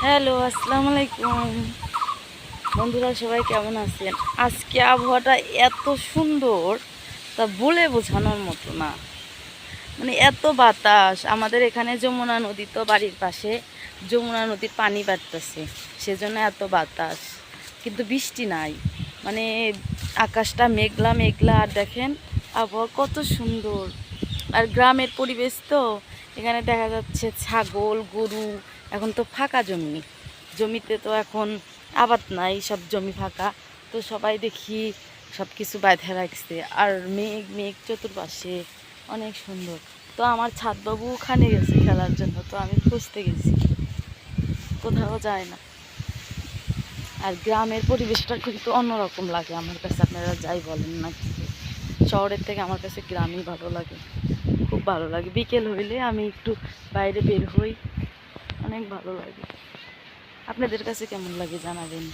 Hello, আসসালামু আলাইকুম বন্ধুরা, সবাই কেমন আছেন? আজকে আবহাওয়াটা এত সুন্দর, তা বলে বোঝানোর মতো না। মানে এত বাতাস। আমাদের এখানে যমুনা নদী, তো বাড়ির পাশে যমুনা নদীর পানি বাড়তেছে, সেজন্য এত বাতাস, কিন্তু বৃষ্টি নাই। মানে আকাশটা মেঘলা মেঘলা, আর দেখেন আবহাওয়া কত সুন্দর। আর গ্রামের পরিবেশ তো, এখানে দেখা যাচ্ছে ছাগল গরু। এখন তো ফাঁকা জমি, জমিতে তো এখন আবাদ নাই, সব জমি ফাঁকা। তো সবাই দেখি সব কিছু বাঁধা রাখছে, আর মেঘ মেঘ চতুর্পাশে, অনেক সুন্দর। তো আমার ছাদবাবু ওখানে গেছে খেলার জন্য, তো আমি খুঁজতে গেছি, কোথাও যায় না। আর গ্রামের পরিবেশটা কিন্তু অন্যরকম লাগে আমার কাছে, আপনারা যাই বলেন না কিন্তু শহরের থেকে আমার কাছে গ্রামই ভালো লাগে, খুব ভালো লাগে। বিকেল হইলে আমি একটু বাইরে বের হই, অনেক ভালো লাগে। আপনাদের কাছে কেমন লাগে জানাবেন।